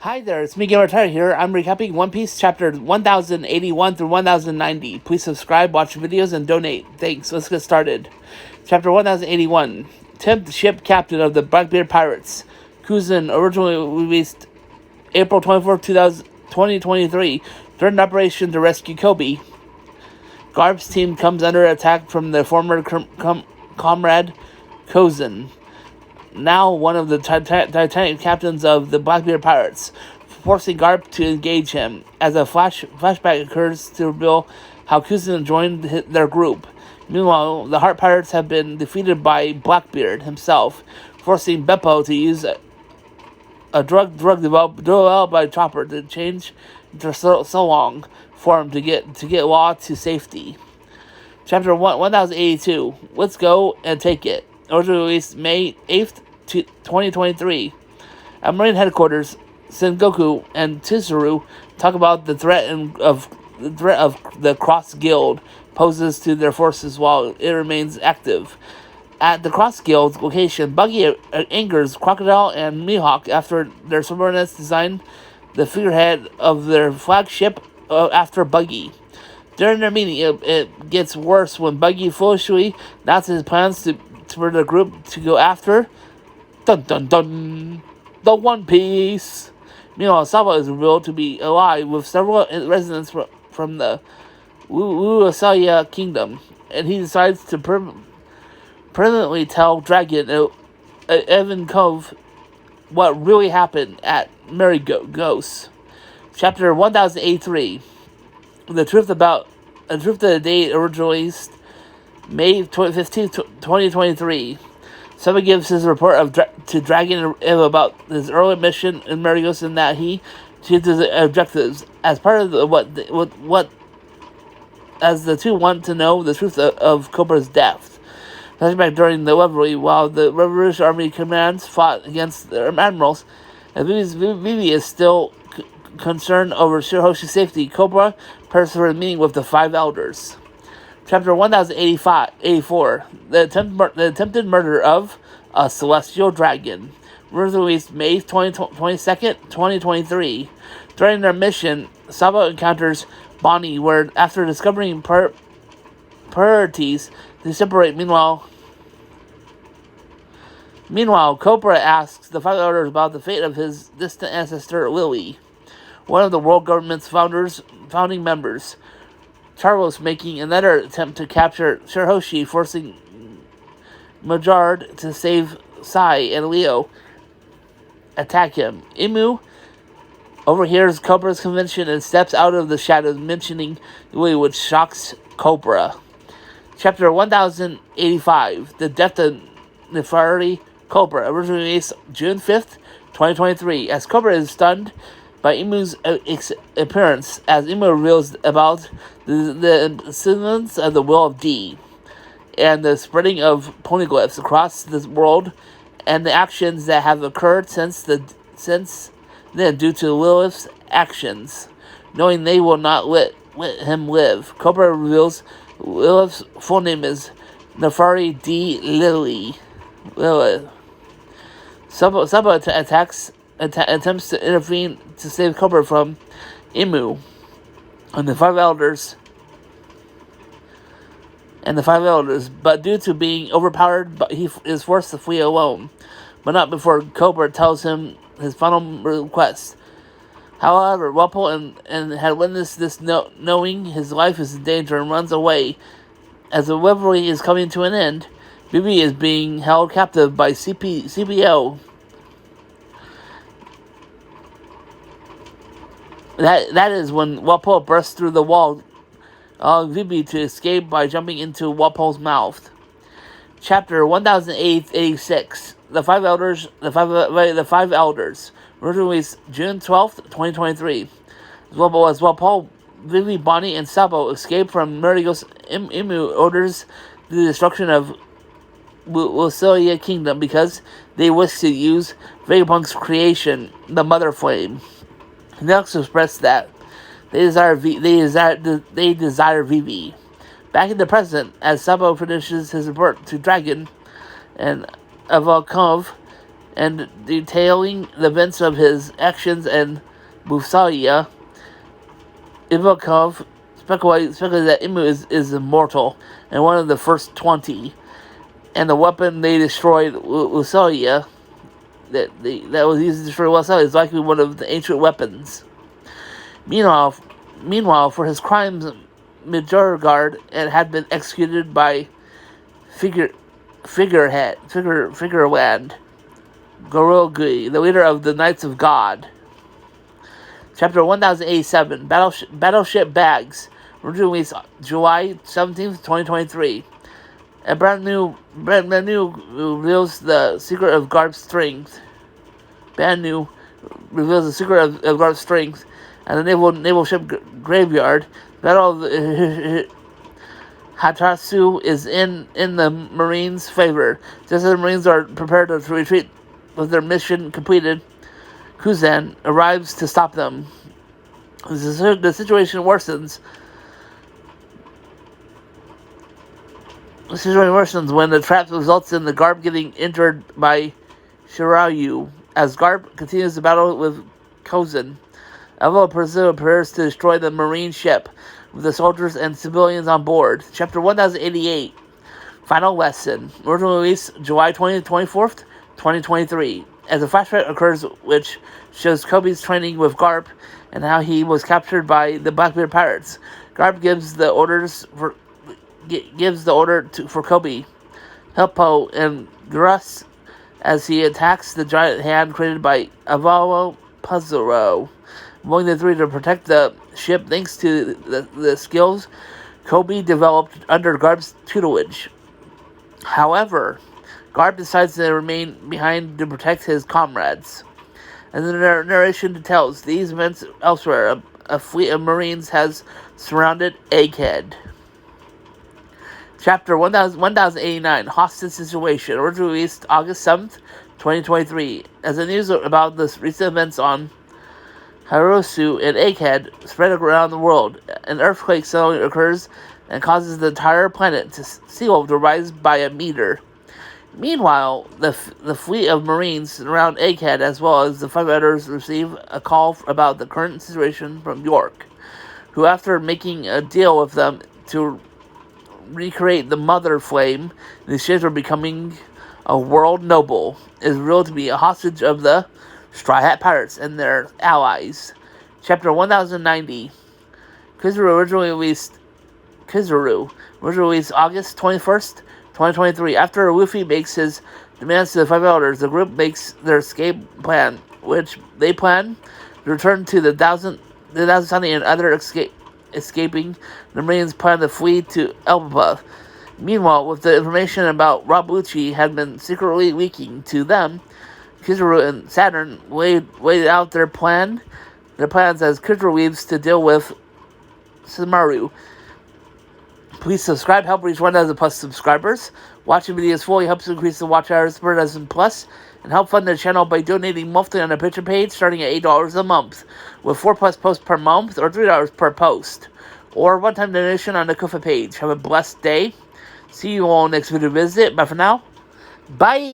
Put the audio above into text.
Hi there, it's me, Gamer Tyler here. I'm recapping One Piece chapter 1081 through 1090. Please subscribe, watch videos, and donate. Thanks. Let's get started. Chapter 1081. 10th ship captain of the Blackbeard Pirates. Kuzan, originally released April 24th, 2023, during an operation to rescue Kobe. Garp's team comes under attack from their former comrade, Kuzan, now one of the Titanic captains of the Blackbeard Pirates, forcing Garp to engage him. As a flashback occurs to reveal how Kuzan joined their group. Meanwhile, the Heart Pirates have been defeated by Blackbeard himself, forcing Beppo to use a drug developed by Chopper to change into so long form to get Law to safety. Chapter 1082. Let's go and take it. Originally released May 8th, 2023. At Marine Headquarters, Sengoku and Tsuru talk about the threat of the Cross Guild poses to their forces while it remains active. At the Cross Guild location, Buggy angers Crocodile and Mihawk after their subordinates design the figurehead of their flagship after Buggy. During their meeting, it gets worse when Buggy foolishly announces his plans for the group to go after the One Piece. Meanwhile, Saba is revealed to be alive with several residents from the Wusaya Kingdom, and he decides to permanently tell Dragon Evan Cove what really happened at Mary Ghost. Chapter 1083. The truth of the day originally released May 15th, 2023. Saba gives his report to Dragon about his early mission in Marigos and that he achieved his objectives. As part of as the two want to know the truth of Cobra's death. Flashback during the revelry, while the Revolutionary Army commands fought against their admirals, and Vivi is still concerned over Shirahoshi's safety. Cobra prepares for a meeting with the Five Elders. Chapter 1084. The attempted murder of a celestial dragon. Released May 22nd, 2023. During their mission, Saba encounters Bonnie, where after discovering priorities, they separate. Meanwhile, Cobra asks the Five Elders about the fate of his distant ancestor, Lily, one of the world government's founding members. Charlos making another attempt to capture Shirahoshi, forcing Majard to save Sai, and Leo attack him. Imu overhears Cobra's convention and steps out of the shadows, mentioning Lily, which shocks Cobra. Chapter 1085. The Death of Nefertari Cobra, originally released June 5th, 2023. As Cobra is stunned by Imu's appearance, as Imu reveals about the incidents of the Will of D and the spreading of poneglyphs across the world, and the actions that have occurred since then due to Lilith's actions, knowing they will not let him live. Cobra reveals Lilith's full name is Nefertari D. Lilith. Saba attempts to intervene to save Cobra from Imu and the Five Elders, but due to being overpowered, he is forced to flee alone, but not before Cobra tells him his final request. However, Walpole and had witnessed this, knowing his life is in danger, and runs away. As the revelry is coming to an end, Bibi is being held captive by CPO. That is when Walpole bursts through the wall, allowing Vivi to escape by jumping into Walpole's mouth. Chapter 1086. The Five Elders. Originally June 12th, 2023. As Walpole, Vivi, Bonnie, and Sabo escape from Marigos, Imu orders the destruction of Wusaya Kingdom because they wish to use Vegapunk's creation, the Mother Flame. He next expressed that they desire Vivi. Back in the present, as Sabo finishes his report to Dragon and Avalkov, and detailing the events of his actions and Busaya. Ivakov speculated that Immu is immortal and one of the first 20, and the weapon they destroyed, Usoya, that was used to destroy Usoya, is likely one of the ancient weapons. Meanwhile, for his crimes, Midgard had been executed by Figureland Gorogui, the leader of the Knights of God. Chapter 1087, Battleship Bags, released July 17th, 2023. A brand new reveals the secret of Garp's strength. Brand new reveals the secret of Garp's strength at the naval ship graveyard. Battle of Hatasu is in the Marines' favor. Just as the Marines are prepared to retreat with their mission completed, Kuzan arrives to stop them. The situation worsens. The situation worsens when the trap results in the Garp getting injured by Shiryu. As Garp continues the battle with Kozan, Evo prepares to destroy the Marine ship with the soldiers and civilians on board. Chapter 1088, Final Lesson. Original release July 24th, 2023. As a flashback occurs which shows Kobe's training with Garp and how he was captured by the Blackbeard pirates. Garp gives the order for Kobe, Helpo, and Gruss as he attacks the giant hand created by Avalo Pazuro, among the three to protect the ship thanks to the skills Kobe developed under Garp's tutelage. However, Garp decides to remain behind to protect his comrades. As the narration details these events elsewhere, a fleet of Marines has surrounded Egghead. Chapter 1089, Hostage Situation, originally released August 7th, 2023. As the news about the recent events on Harusu and Egghead spread around the world, an earthquake suddenly occurs and causes the entire planet sea level to rise by a meter. Meanwhile, the fleet of Marines around Egghead, as well as the firefighters, receive a call about the current situation from York, who, after making a deal with them to recreate the Mother Flame in exchange for becoming a world noble, is revealed to be a hostage of the Straw Hat Pirates and their allies. Chapter 1090, Kizaru, originally released August 21st, 2023. After Luffy makes his demands to the Five Elders, the group makes their escape plan, which they plan to return to the Thousand Sunny and other escaping. The Marines plan to flee to Elbapa. Meanwhile, with the information about Rob Lucci had been secretly leaking to them, Kizaru and Saturn laid out their plans as Kizaru leaves to deal with Samaru. Please subscribe, help reach 1,000 plus subscribers. Watching videos fully helps increase the watch hours per 1,000 plus, and help fund the channel by donating monthly on a picture page starting at $8 a month, with 4 plus posts per month or $3 per post, or one-time donation on the Kufa page. Have a blessed day. See you all next video visit. Bye for now. Bye.